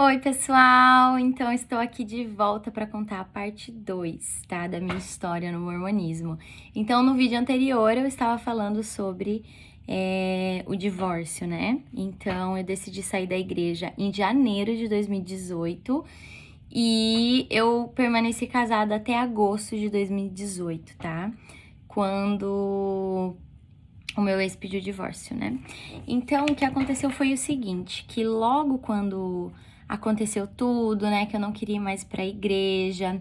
Oi, pessoal! Então, estou aqui de volta para contar a parte 2, tá? Da minha história no mormonismo. Então, no vídeo anterior, eu estava falando sobre o divórcio, né? Então, eu decidi sair da igreja em janeiro de 2018 e eu permaneci casada até agosto de 2018, tá? Quando o meu ex pediu divórcio, né? Então, o que aconteceu foi o seguinte, que logo quando aconteceu tudo, né, que eu não queria ir mais pra igreja,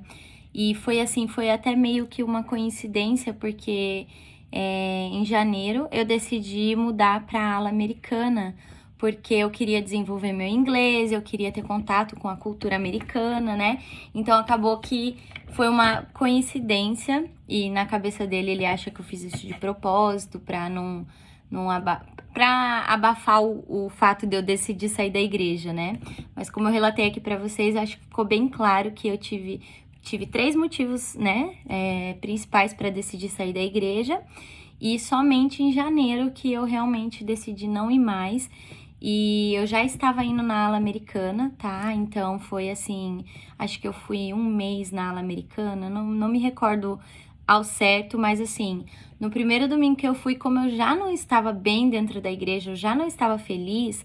e foi assim, foi até meio que uma coincidência, porque em janeiro eu decidi mudar pra ala americana, porque eu queria desenvolver meu inglês, eu queria ter contato com a cultura americana, né? Então acabou que foi uma coincidência e na cabeça dele ele acha que eu fiz isso de propósito pra pra abafar o fato de eu decidir sair da igreja, né? Mas como eu relatei aqui pra vocês, acho que ficou bem claro que eu tive 3 motivos, né, principais pra decidir sair da igreja. E somente em janeiro que eu realmente decidi não ir mais. E eu já estava indo na ala americana, tá? Então foi assim, acho que eu fui um mês na ala americana, não me recordo ao certo, mas assim, no primeiro domingo que eu fui, como eu já não estava bem dentro da igreja, eu já não estava feliz,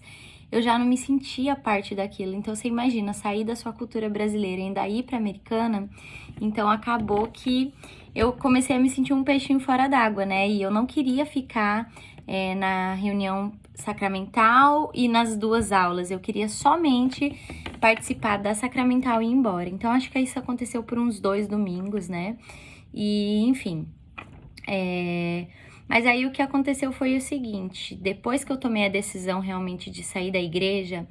eu já não me sentia parte daquilo. Então você imagina, sair da sua cultura brasileira e ainda ir pra americana, então acabou que eu comecei a me sentir um peixinho fora d'água, né? E eu não queria ficar na reunião sacramental e nas duas aulas. Eu queria somente participar da sacramental e ir embora. Então, acho que isso aconteceu por uns 2 domingos, né? E, enfim. Mas aí o que aconteceu foi o seguinte: depois que eu tomei a decisão realmente de sair da igreja,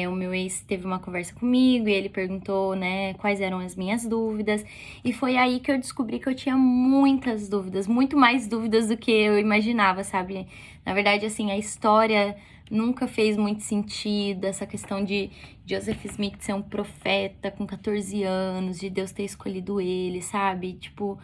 o meu ex teve uma conversa comigo e ele perguntou, né, quais eram as minhas dúvidas. E foi aí que eu descobri que eu tinha muitas dúvidas, muito mais dúvidas do que eu imaginava, sabe? Na verdade, assim, a história nunca fez muito sentido, essa questão de Joseph Smith ser um profeta com 14 anos, de Deus ter escolhido ele, sabe? Tipo,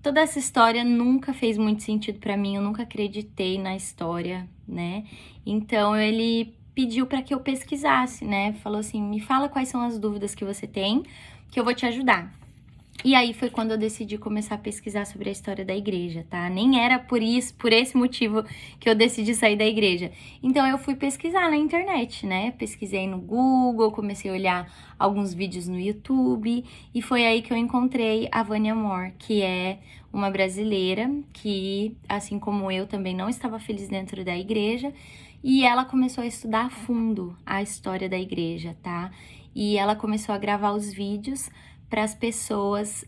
toda essa história nunca fez muito sentido pra mim, eu nunca acreditei na história, né? Então ele pediu pra que eu pesquisasse, né? Falou assim: "Me fala quais são as dúvidas que você tem, que eu vou te ajudar". E aí foi quando eu decidi começar a pesquisar sobre a história da igreja, tá? Nem era por isso, por esse motivo que eu decidi sair da igreja. Então eu fui pesquisar na internet, né? Pesquisei no Google, comecei a olhar alguns vídeos no YouTube e foi aí que eu encontrei a Vânia Moore, que é uma brasileira que, assim como eu, também não estava feliz dentro da igreja, e ela começou a estudar a fundo a história da igreja, tá? E ela começou a gravar os vídeos para as pessoas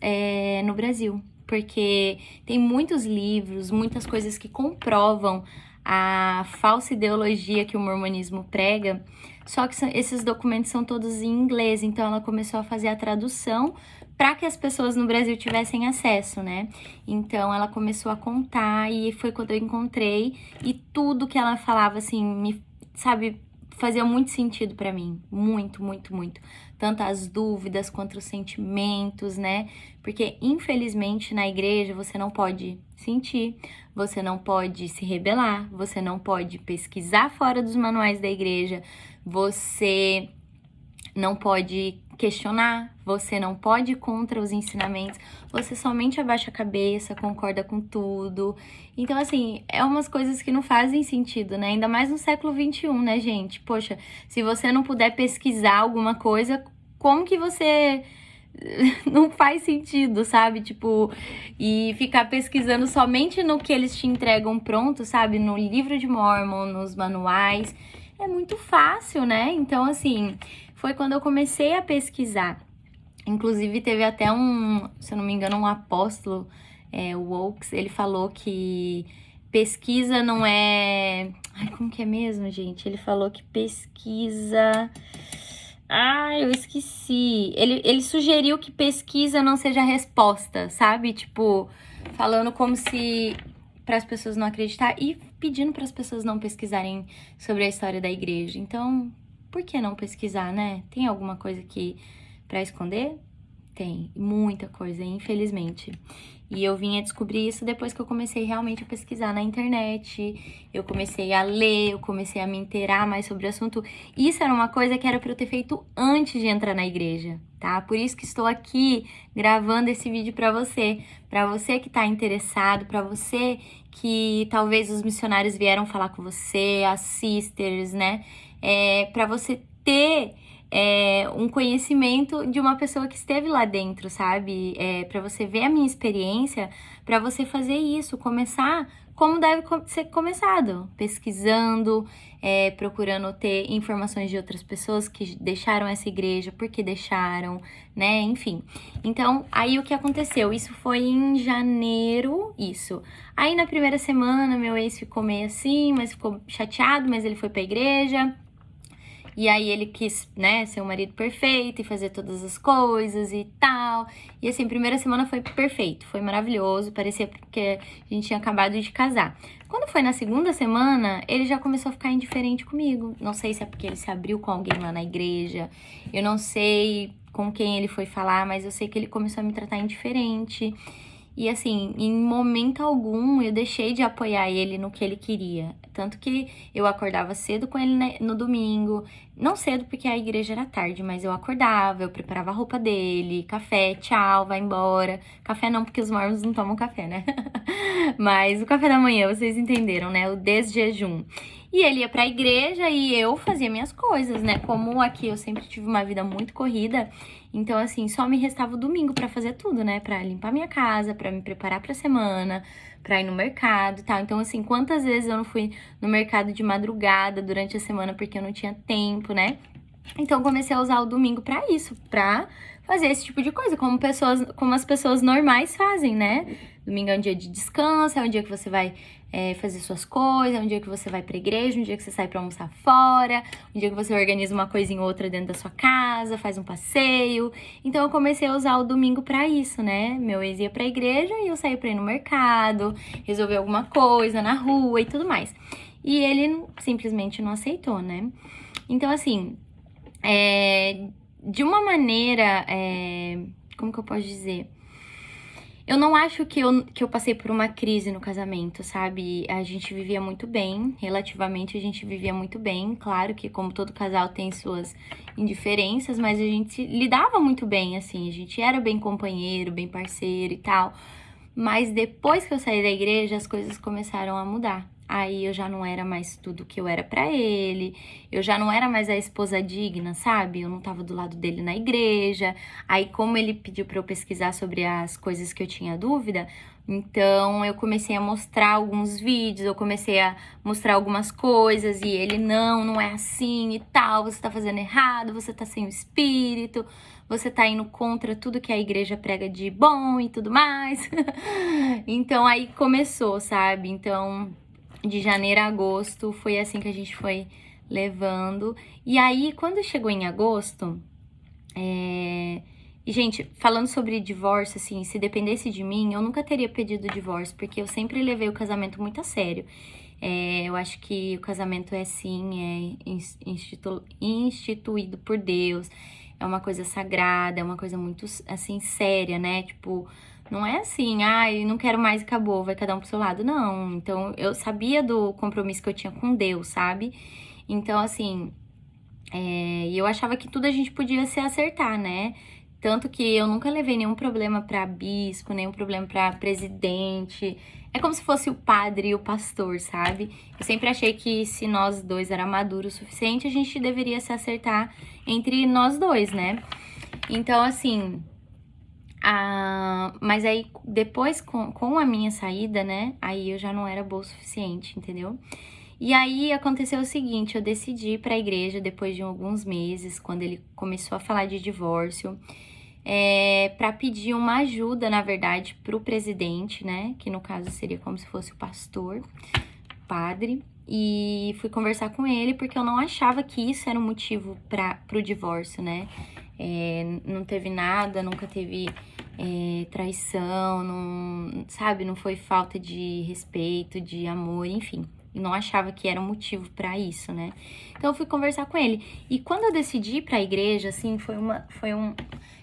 no Brasil, porque tem muitos livros, muitas coisas que comprovam a falsa ideologia que o mormonismo prega, só que esses documentos são todos em inglês, então ela começou a fazer a tradução para que as pessoas no Brasil tivessem acesso, né? Então ela começou a contar e foi quando eu encontrei e tudo que ela falava assim, sabe, fazia muito sentido para mim, muito, muito, muito. Tanto as dúvidas quanto os sentimentos, né? Porque infelizmente na igreja você não pode sentir, você não pode se rebelar, você não pode pesquisar fora dos manuais da igreja, você não pode questionar, você não pode ir contra os ensinamentos, você somente abaixa a cabeça, concorda com tudo. Então, assim, é umas coisas que não fazem sentido, né? Ainda mais no século XXI, né, gente? Poxa, se você não puder pesquisar alguma coisa, como que você não faz sentido, sabe? Tipo, e ficar pesquisando somente no que eles te entregam pronto, sabe? No livro de Mormon, nos manuais. É muito fácil, né? Então, assim, foi quando eu comecei a pesquisar. Inclusive, teve até se eu não me engano, um apóstolo, o Oaks, ele falou que pesquisa não é... Ai, como que é mesmo, gente? Ele falou que pesquisa... Eu esqueci. Ele sugeriu que pesquisa não seja resposta, sabe? Tipo, falando como se para as pessoas não acreditar e pedindo para as pessoas não pesquisarem sobre a história da igreja. Então, por que não pesquisar, né? Tem alguma coisa aqui para esconder? Tem muita coisa, infelizmente. E eu vim a descobrir isso depois que eu comecei realmente a pesquisar na internet, eu comecei a ler, eu comecei a me inteirar mais sobre o assunto. Isso era uma coisa que era para eu ter feito antes de entrar na igreja, tá? Por isso que estou aqui gravando esse vídeo para você que tá interessado, para você que talvez os missionários vieram falar com você, as sisters, né? Para você ter um conhecimento de uma pessoa que esteve lá dentro, sabe? Para você ver a minha experiência, para você fazer isso, começar como deve ser começado, pesquisando, procurando ter informações de outras pessoas que deixaram essa igreja, por que deixaram, né? Enfim. Então, aí o que aconteceu? Isso foi em janeiro, isso. Aí na primeira semana, meu ex ficou meio assim, mas ficou chateado, mas ele foi pra igreja. E aí ele quis, né, ser o marido perfeito e fazer todas as coisas e tal. E assim, a primeira semana foi perfeito, foi maravilhoso, parecia que a gente tinha acabado de casar. Quando foi na segunda semana, ele já começou a ficar indiferente comigo. Não sei se é porque ele se abriu com alguém lá na igreja, eu não sei com quem ele foi falar, mas eu sei que ele começou a me tratar indiferente. E assim, em momento algum eu deixei de apoiar ele no que ele queria. Tanto que eu acordava cedo com ele no domingo. Não cedo porque a igreja era tarde, mas eu acordava, eu preparava a roupa dele, café, tchau, vai embora. Café não, porque os mormons não tomam café, né? Mas o café da manhã, vocês entenderam, né? O desjejum. E ele ia pra igreja e eu fazia minhas coisas, né? Como aqui eu sempre tive uma vida muito corrida, então assim, só me restava o domingo pra fazer tudo, né? Pra limpar minha casa, pra me preparar pra semana, pra ir no mercado e tal. Então assim, quantas vezes eu não fui no mercado de madrugada durante a semana porque eu não tinha tempo, né? Então eu comecei a usar o domingo pra isso, pra fazer esse tipo de coisa, como as pessoas normais fazem, né? Domingo é um dia de descanso, é um dia que você vai fazer suas coisas, é um dia que você vai pra igreja, um dia que você sai pra almoçar fora, um dia que você organiza uma coisinha ou outra dentro da sua casa, faz um passeio. Então eu comecei a usar o domingo pra isso, né? Meu ex ia pra igreja e eu saía pra ir no mercado, resolver alguma coisa na rua e tudo mais. E ele simplesmente não aceitou, né? Então assim, de uma maneira, como que eu posso dizer? Eu não acho que eu passei por uma crise no casamento, sabe? A gente vivia muito bem, relativamente a gente vivia muito bem. Claro que como todo casal tem suas indiferenças, mas a gente lidava muito bem, assim. A gente era bem companheiro, bem parceiro e tal. Mas depois que eu saí da igreja, as coisas começaram a mudar. Aí eu já não era mais tudo que eu era pra ele, eu já não era mais a esposa digna, sabe? Eu não tava do lado dele na igreja. Aí, como ele pediu pra eu pesquisar sobre as coisas que eu tinha dúvida, então eu comecei a mostrar alguns vídeos, eu comecei a mostrar algumas coisas e ele, não é assim e tal, você tá fazendo errado, você tá sem o espírito, você tá indo contra tudo que a igreja prega de bom e tudo mais. Então aí começou, sabe? Então, de janeiro a agosto, foi assim que a gente foi levando. E aí, quando chegou em agosto, E, gente, falando sobre divórcio, assim, se dependesse de mim, eu nunca teria pedido divórcio, porque eu sempre levei o casamento muito a sério. Eu acho que o casamento é, sim, instituído por Deus, é uma coisa sagrada, é uma coisa muito, assim, séria, né? Tipo, não é assim, ai, não quero mais e acabou, vai cada um pro seu lado. Não, então eu sabia do compromisso que eu tinha com Deus, sabe? Então, assim, e eu achava que tudo a gente podia se acertar, né? Tanto que eu nunca levei nenhum problema pra bispo, nenhum problema pra presidente. É como se fosse o padre e o pastor, sabe? Eu sempre achei que se nós dois era maduro o suficiente, a gente deveria se acertar entre nós dois, né? Então, assim, mas aí depois com a minha saída, né? Aí eu já não era boa o suficiente, entendeu? E aí aconteceu o seguinte, eu decidi ir para a igreja depois de alguns meses, quando ele começou a falar de divórcio, para pedir uma ajuda, na verdade, para o presidente, né? Que no caso seria como se fosse o pastor, padre. E fui conversar com ele porque eu não achava que isso era um motivo para o divórcio, né? Não teve nada, nunca teve traição, não, sabe? Não foi falta de respeito, de amor, enfim. não achava que era um motivo pra isso, né? Então eu fui conversar com ele. E quando eu decidi ir pra igreja, assim,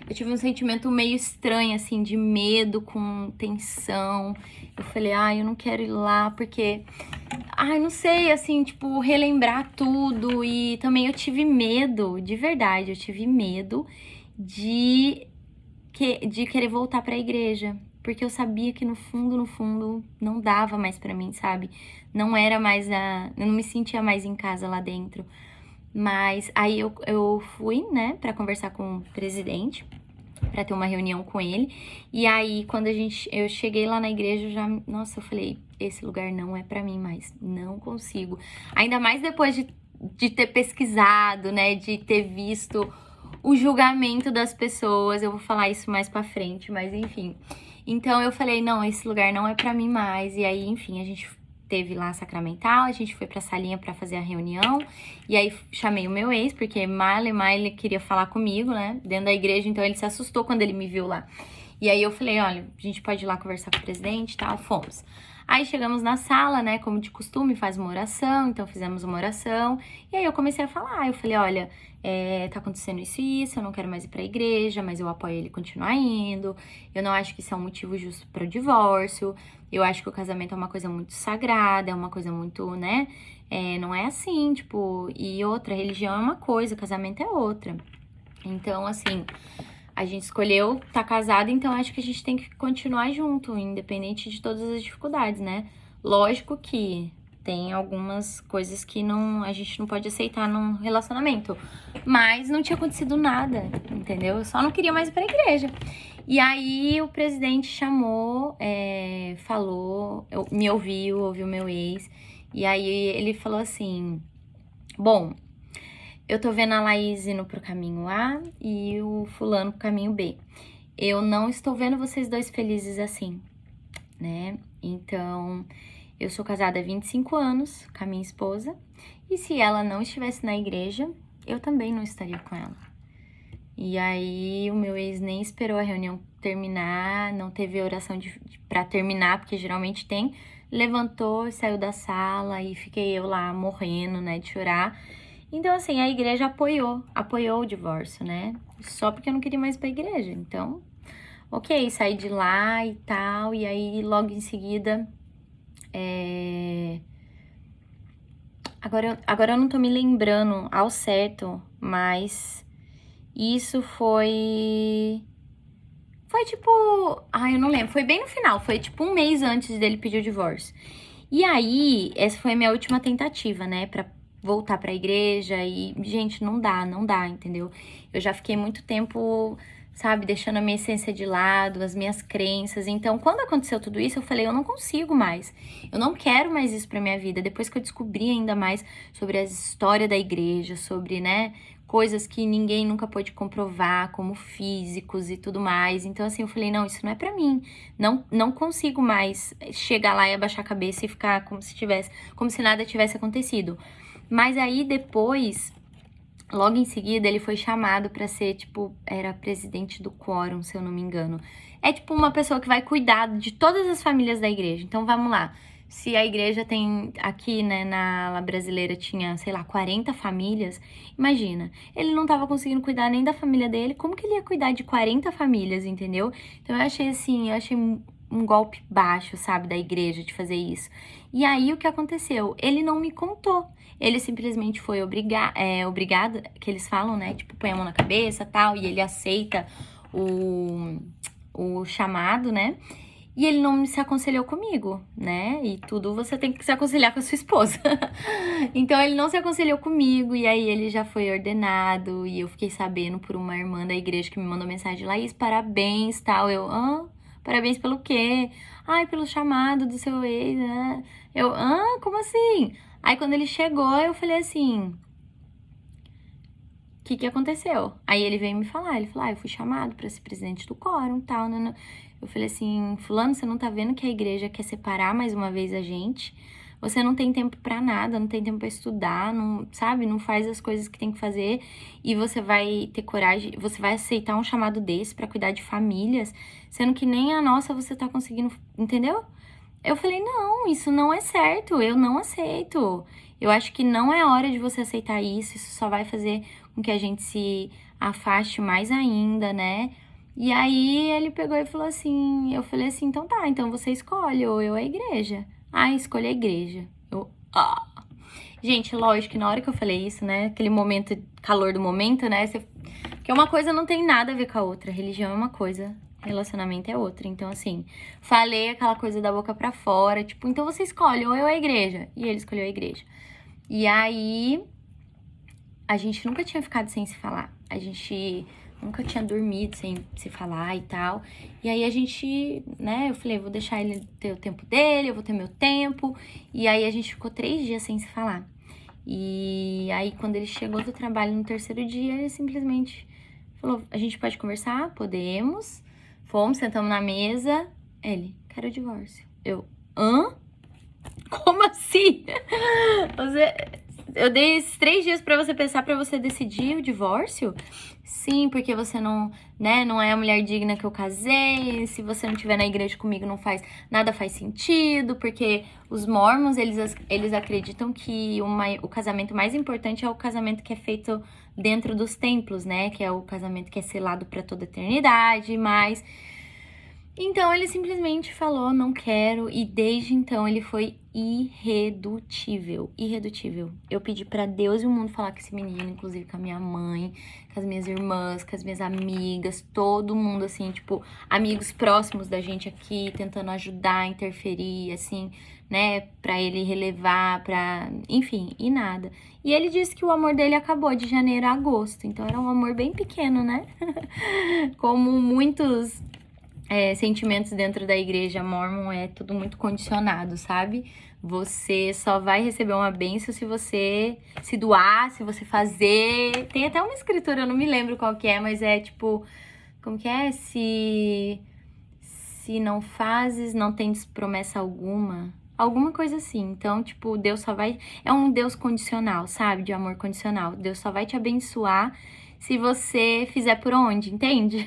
eu tive um sentimento meio estranho, assim, de medo com tensão. Eu falei, eu não quero ir lá porque, não sei, assim, tipo, relembrar tudo. E também eu tive medo, de verdade, eu tive medo de querer voltar pra igreja. Porque eu sabia que no fundo, não dava mais pra mim, sabe? Não era mais eu não me sentia mais em casa lá dentro. Mas aí eu fui, né, pra conversar com o presidente, pra ter uma reunião com ele. E aí, quando eu cheguei lá na igreja, nossa, eu falei, esse lugar não é pra mim mais, não consigo. Ainda mais depois de ter pesquisado, né, de ter visto o julgamento das pessoas. Eu vou falar isso mais pra frente, mas enfim. Então eu falei, não, esse lugar não é pra mim mais. E aí, enfim, a gente teve lá a sacramental, a gente foi pra salinha pra fazer a reunião. E aí chamei o meu ex, porque ele queria falar comigo, né, dentro da igreja. Então ele se assustou quando ele me viu lá. E aí eu falei, olha, a gente pode ir lá conversar com o presidente e tal, fomos. Aí chegamos na sala, né, como de costume, faz uma oração, então fizemos uma oração. E aí eu comecei a falar, eu falei, olha, tá acontecendo isso e isso, eu não quero mais ir pra igreja, mas eu apoio ele continuar indo. Eu não acho que isso é um motivo justo para o divórcio. Eu acho que o casamento é uma coisa muito sagrada, é uma coisa muito, né, não é assim, tipo, e outra, religião é uma coisa, casamento é outra. Então, assim, a gente escolheu estar casado, então acho que a gente tem que continuar junto, independente de todas as dificuldades, né? Lógico que tem algumas coisas que a gente não pode aceitar num relacionamento, mas não tinha acontecido nada, entendeu? Eu só não queria mais ir pra igreja. E aí o presidente chamou, falou, me ouviu meu ex, e aí ele falou assim, bom, eu tô vendo a Laís indo pro caminho A e o fulano pro caminho B. Eu não estou vendo vocês dois felizes assim, né? Então, eu sou casada há 25 anos com a minha esposa. E se ela não estivesse na igreja, eu também não estaria com ela. E aí, o meu ex nem esperou a reunião terminar, não teve oração pra terminar, porque geralmente tem. Levantou e saiu da sala e fiquei eu lá morrendo, né, de chorar. Então, assim, a igreja apoiou o divórcio, né? Só porque eu não queria mais ir pra igreja. Então, ok, saí de lá e tal. E aí, logo em seguida, Agora eu não tô me lembrando ao certo, mas isso Foi tipo. Eu não lembro. Foi bem no final. Foi tipo um mês antes dele pedir o divórcio. E aí, essa foi a minha última tentativa, né? Pra voltar pra igreja. E, gente, não dá, entendeu? Eu já fiquei muito tempo, sabe, deixando a minha essência de lado, as minhas crenças. Então, quando aconteceu tudo isso, eu falei, eu não consigo mais. Eu não quero mais isso pra minha vida. Depois que eu descobri ainda mais sobre a história da igreja, sobre, né, coisas que ninguém nunca pôde comprovar, como físicos e tudo mais. Então, assim, eu falei, não, isso não é pra mim. Não consigo mais chegar lá e abaixar a cabeça e ficar como se nada tivesse acontecido. Mas aí depois, logo em seguida, ele foi chamado pra ser, tipo, era presidente do quórum, se eu não me engano. É tipo uma pessoa que vai cuidar de todas as famílias da igreja. Então, vamos lá. Se a igreja tem, aqui, né, na ala brasileira tinha, sei lá, 40 famílias, imagina, ele não tava conseguindo cuidar nem da família dele, como que ele ia cuidar de 40 famílias, entendeu? Então eu achei um golpe baixo, sabe, da igreja de fazer isso. E aí o que aconteceu? Ele não me contou. Ele simplesmente foi obrigado, que eles falam, né, tipo, põe a mão na cabeça, tal, e ele aceita o chamado, né? E ele não se aconselhou comigo, né? E tudo você tem que se aconselhar com a sua esposa. Então ele não se aconselhou comigo, e aí ele já foi ordenado, e eu fiquei sabendo por uma irmã da igreja que me mandou mensagem, Laís, parabéns, tal. Parabéns pelo quê? Ai, pelo chamado do seu ex, né? Como assim? Aí quando ele chegou, eu falei assim, o que aconteceu? Aí ele veio me falar, ele falou, eu fui chamado pra ser presidente do quórum, tal, né? Eu falei assim, fulano, você não tá vendo que a igreja quer separar mais uma vez a gente? Você não tem tempo pra nada, não tem tempo pra estudar, não, sabe? Não faz as coisas que tem que fazer e você vai ter coragem, você vai aceitar um chamado desse pra cuidar de famílias, sendo que nem a nossa você tá conseguindo, entendeu? Eu falei, não, isso não é certo, eu não aceito. Eu acho que não é hora de você aceitar isso só vai fazer com que a gente se afaste mais ainda, né? E aí ele pegou e falou assim, eu falei assim, então tá, então você escolhe, ou eu a igreja. Ah, escolhi a igreja. Gente, lógico que na hora que eu falei isso, né, aquele momento, calor do momento, né, porque uma coisa não tem nada a ver com a outra, religião é uma coisa, relacionamento é outra. Então, assim, falei aquela coisa da boca pra fora, tipo, então você escolhe, ou eu ou a igreja. E ele escolheu a igreja. E aí, a gente nunca tinha ficado sem se falar. A gente nunca tinha dormido sem se falar e tal. E aí a gente, né, eu falei, vou deixar ele ter o tempo dele, eu vou ter meu tempo. E aí a gente ficou 3 dias sem se falar. E aí, quando ele chegou do trabalho no terceiro dia, ele simplesmente falou, a gente pode conversar? Podemos. Fomos, sentamos na mesa. Ele, quero o divórcio. Eu, hã? Como assim? Eu dei esses 3 dias pra você pensar, pra você decidir o divórcio? Sim, porque você não, né, não é a mulher digna que eu casei. Se você não estiver na igreja comigo, nada faz sentido, porque os mormons, eles acreditam que o casamento mais importante é o casamento que é feito dentro dos templos, né? Que é o casamento que é selado pra toda a eternidade, mas então ele simplesmente falou, não quero, e desde então ele foi irredutível, irredutível. Eu pedi pra Deus e o mundo falar com esse menino, inclusive com a minha mãe, com as minhas irmãs, com as minhas amigas, todo mundo, assim, tipo, amigos próximos da gente aqui, tentando ajudar, interferir, assim, né, pra ele relevar, enfim, e nada. E ele disse que o amor dele acabou de janeiro a agosto, então era um amor bem pequeno, né? Como muitos sentimentos dentro da igreja mormon, é tudo muito condicionado, sabe? Você só vai receber uma bênção se você se doar, se você fazer. Tem até uma escritura, eu não me lembro qual que é, mas é tipo, como que é? Se não fazes, não tens promessa alguma. Alguma coisa assim. Então, tipo, Deus só vai. É um Deus condicional, sabe? De amor condicional. Deus só vai te abençoar se você fizer por onde, entende?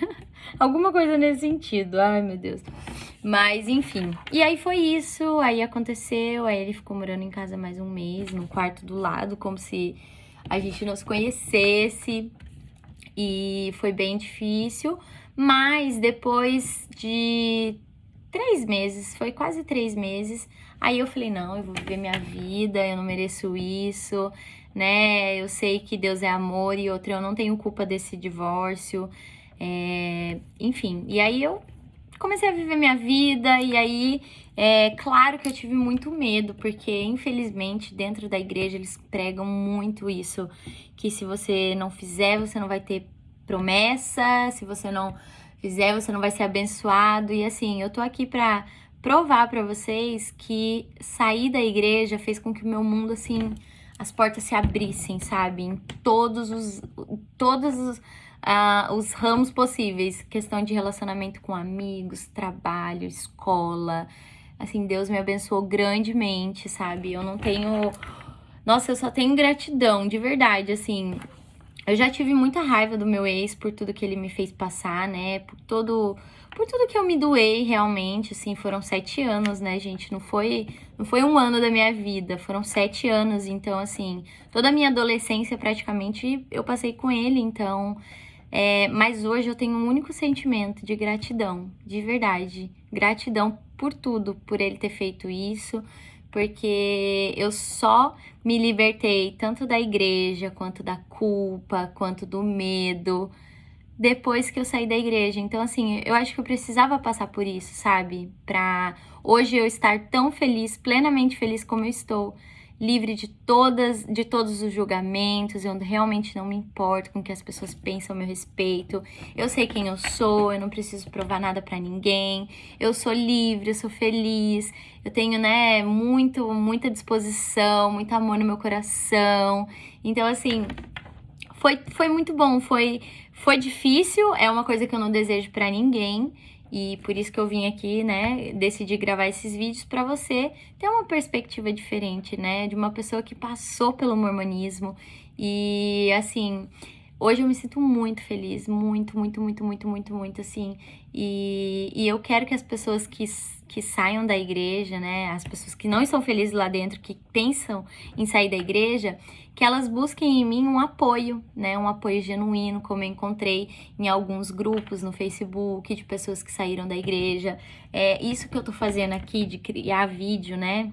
Alguma coisa nesse sentido. Ai, meu Deus. Mas, enfim. E aí foi isso. Aí aconteceu. Aí ele ficou morando em casa mais um mês, no quarto do lado, como se a gente não se conhecesse. E foi bem difícil. Mas depois de 3 meses, foi quase 3 meses. Aí eu falei, não, eu vou viver minha vida, eu não mereço isso, né? Eu sei que Deus é amor e outra, eu não tenho culpa desse divórcio. Enfim, e aí eu comecei a viver minha vida e aí, claro que eu tive muito medo, porque infelizmente dentro da igreja eles pregam muito isso, que se você não fizer, você não vai ter promessa, se você não fizer, você não vai ser abençoado. E assim, eu tô aqui pra provar pra vocês que sair da igreja fez com que o meu mundo, assim, as portas se abrissem, sabe? Em todos os ramos possíveis. Questão de relacionamento com amigos, trabalho, escola. Assim, Deus me abençoou grandemente, sabe? Eu não tenho... Nossa, eu só tenho gratidão, de verdade, assim. Eu já tive muita raiva do meu ex por tudo que ele me fez passar, né? Por tudo que eu me doei realmente, assim, foram 7 anos, né, gente? Não foi um ano da minha vida, foram 7 anos. Então, assim, toda a minha adolescência praticamente eu passei com ele, então. Mas hoje eu tenho um único sentimento de gratidão, de verdade. Gratidão por tudo, por ele ter feito isso, porque eu só me libertei tanto da igreja, quanto da culpa, quanto do medo, depois que eu saí da igreja. Então, assim, eu acho que eu precisava passar por isso, sabe? Pra hoje eu estar tão feliz, plenamente feliz como eu estou, livre de todos os julgamentos. Eu realmente não me importo com o que as pessoas pensam a meu respeito. Eu sei quem eu sou, eu não preciso provar nada pra ninguém. Eu sou livre, eu sou feliz. Eu tenho, né, muita disposição, muito amor no meu coração. Então, assim, foi muito bom, foi difícil, é uma coisa que eu não desejo pra ninguém. E por isso que eu vim aqui, né, decidi gravar esses vídeos pra você ter uma perspectiva diferente, né, de uma pessoa que passou pelo mormonismo. E, assim, hoje eu me sinto muito feliz, muito, muito, muito, muito, muito, muito, assim. E eu quero que as pessoas que saiam da igreja, né, as pessoas que não estão felizes lá dentro, que pensam em sair da igreja, que elas busquem em mim um apoio, né, um apoio genuíno, como eu encontrei em alguns grupos no Facebook de pessoas que saíram da igreja. Isso que eu tô fazendo aqui de criar vídeo, né,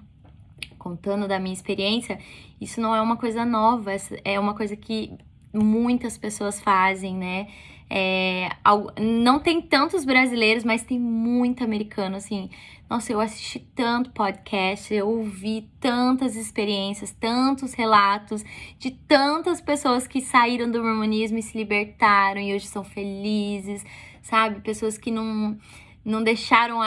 contando da minha experiência, isso não é uma coisa nova, é uma coisa que muitas pessoas fazem, né? Não tem tantos brasileiros, mas tem muito americano, assim. Nossa, eu assisti tanto podcast, eu ouvi tantas experiências, tantos relatos de tantas pessoas que saíram do mormonismo e se libertaram e hoje são felizes, sabe? Pessoas que não deixaram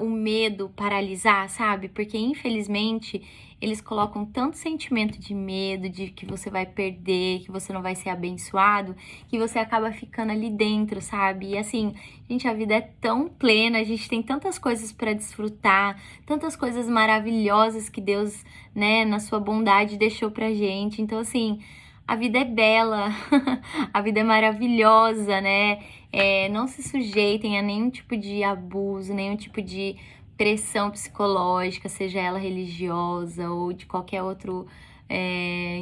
o medo paralisar, sabe? Porque, infelizmente, eles colocam tanto sentimento de medo, de que você vai perder, que você não vai ser abençoado, que você acaba ficando ali dentro, sabe? E assim, gente, a vida é tão plena, a gente tem tantas coisas para desfrutar, tantas coisas maravilhosas que Deus, né, na sua bondade deixou pra gente. Então, assim, a vida é bela, a vida é maravilhosa, né? Não se sujeitem a nenhum tipo de abuso, nenhum tipo de pressão psicológica, seja ela religiosa ou de qualquer outro,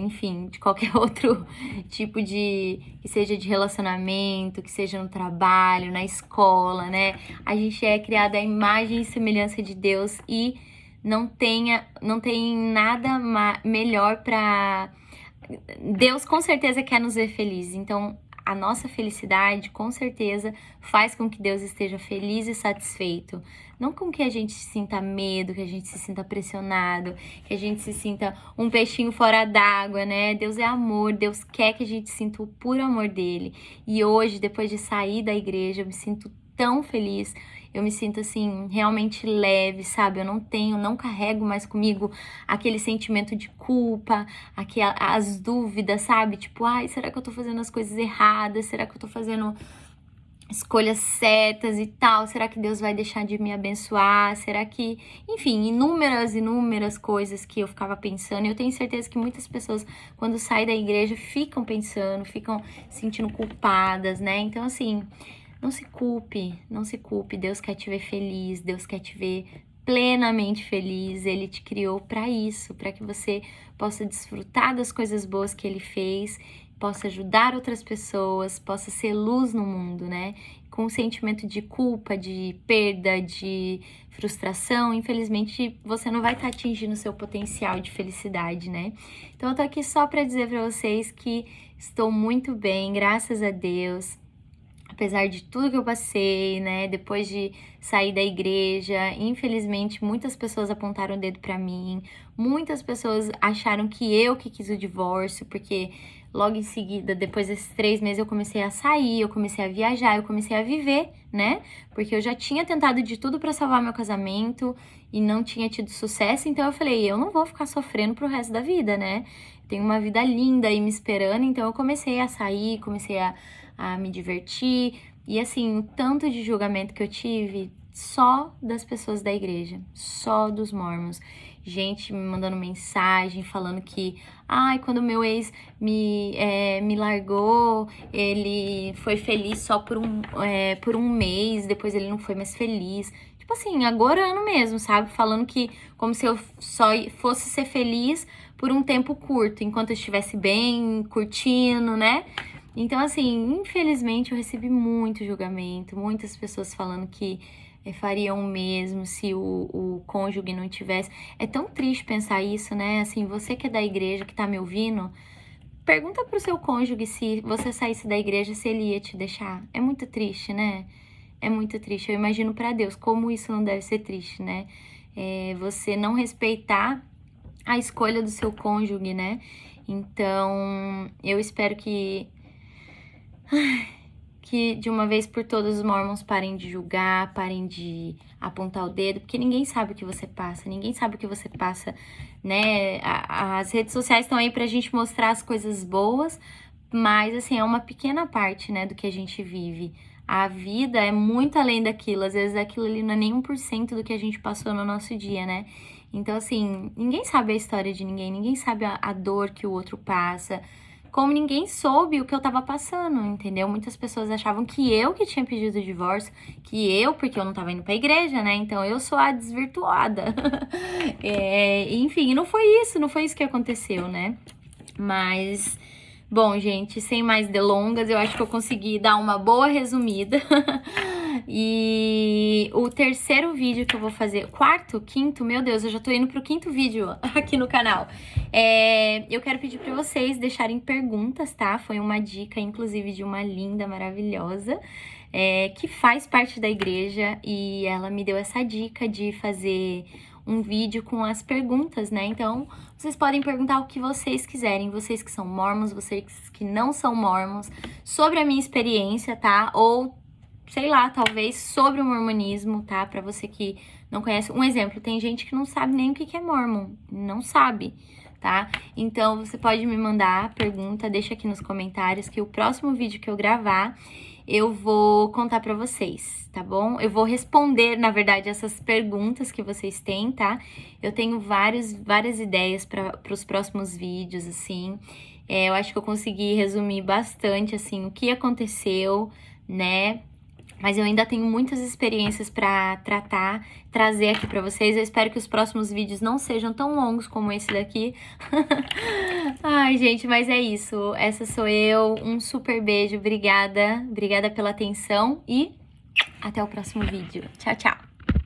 enfim, de qualquer outro tipo que seja de relacionamento, que seja no trabalho, na escola, né? A gente é criada à imagem e semelhança de Deus e não tem nada melhor para Deus com certeza quer nos ver felizes, então a nossa felicidade com certeza faz com que Deus esteja feliz e satisfeito. Não com que a gente sinta medo, que a gente se sinta pressionado, que a gente se sinta um peixinho fora d'água, né? Deus é amor, Deus quer que a gente sinta o puro amor dele. E hoje, depois de sair da igreja, eu me sinto tão feliz. Eu me sinto assim, realmente leve, sabe? Eu não carrego mais comigo aquele sentimento de culpa, as dúvidas, sabe? Tipo, ai, será que eu tô fazendo as coisas erradas? Será que eu tô fazendo escolhas certas e tal? Será que Deus vai deixar de me abençoar? Será que... Enfim, inúmeras coisas que eu ficava pensando. E eu tenho certeza que muitas pessoas, quando saem da igreja, ficam pensando, ficam se sentindo culpadas, né? Então, assim... Não se culpe, Deus quer te ver feliz, Deus quer te ver plenamente feliz, Ele te criou para isso, para que você possa desfrutar das coisas boas que Ele fez, possa ajudar outras pessoas, possa ser luz no mundo, né? Com um sentimento de culpa, de perda, de frustração, infelizmente você não vai estar atingindo o seu potencial de felicidade, né? Então eu tô aqui só para dizer para vocês que estou muito bem, graças a Deus. Apesar de tudo que eu passei, né, depois de sair da igreja, infelizmente muitas pessoas apontaram o dedo pra mim, muitas pessoas acharam que eu que quis o divórcio, porque logo em seguida, depois desses 3 meses, eu comecei a sair, eu comecei a viajar, eu comecei a viver, né, porque eu já tinha tentado de tudo pra salvar meu casamento e não tinha tido sucesso, então eu falei, eu não vou ficar sofrendo pro resto da vida, né, tem uma vida linda aí me esperando, então eu comecei a sair, comecei a me divertir. E assim, o tanto de julgamento que eu tive só das pessoas da igreja, só dos mormons. Gente me mandando mensagem, falando que, ai, quando meu ex me largou, ele foi feliz só por um mês, depois ele não foi mais feliz. Tipo assim, agorando mesmo, sabe? Falando que como se eu só fosse ser feliz por um tempo curto, enquanto eu estivesse bem, curtindo, né? Então, assim, infelizmente eu recebi muito julgamento, muitas pessoas falando que fariam o mesmo se o cônjuge não tivesse. É tão triste pensar isso, né? Assim, você que é da igreja, que tá me ouvindo, pergunta pro seu cônjuge se você saísse da igreja, se ele ia te deixar. É muito triste, né? É muito triste. Eu imagino pra Deus como isso não deve ser triste, né? Você não respeitar a escolha do seu cônjuge, né? Então, eu espero que de uma vez por todas os mormons parem de julgar, parem de apontar o dedo, porque ninguém sabe o que você passa, né? As redes sociais estão aí pra gente mostrar as coisas boas, mas assim, é uma pequena parte, né, do que a gente vive. A vida é muito além daquilo, às vezes aquilo ali não é nem 1% do que a gente passou no nosso dia, né? Então, assim, ninguém sabe a história de ninguém sabe a dor que o outro passa, como ninguém soube o que eu tava passando, entendeu? Muitas pessoas achavam que eu que tinha pedido o divórcio, porque eu não tava indo pra igreja, né? Então eu sou a desvirtuada. Enfim, não foi isso que aconteceu, né? Mas, bom, gente, sem mais delongas, eu acho que eu consegui dar uma boa resumida. E o terceiro vídeo que eu vou fazer, quarto, quinto, meu Deus, eu já tô indo pro quinto vídeo aqui no canal. Eu quero pedir pra vocês deixarem perguntas, tá? Foi uma dica, inclusive, de uma linda, maravilhosa, que faz parte da igreja, e ela me deu essa dica de fazer um vídeo com as perguntas, né? Então, vocês podem perguntar o que vocês quiserem, vocês que são mormons, vocês que não são mormons, sobre a minha experiência, tá? Ou, sei lá, talvez sobre o mormonismo, tá? Pra você que não conhece. Um exemplo, tem gente que não sabe nem o que é mormon, não sabe, tá? Então, você pode me mandar a pergunta, deixa aqui nos comentários que o próximo vídeo que eu gravar, eu vou contar pra vocês, tá bom? Eu vou responder, na verdade, essas perguntas que vocês têm, tá? Eu tenho várias ideias para os próximos vídeos, assim. Eu acho que eu consegui resumir bastante, assim, o que aconteceu, né? Mas eu ainda tenho muitas experiências para trazer aqui para vocês. Eu espero que os próximos vídeos não sejam tão longos como esse daqui. Ai, gente, mas é isso. Essa sou eu. Um super beijo. Obrigada. Obrigada pela atenção e até o próximo vídeo. Tchau, tchau.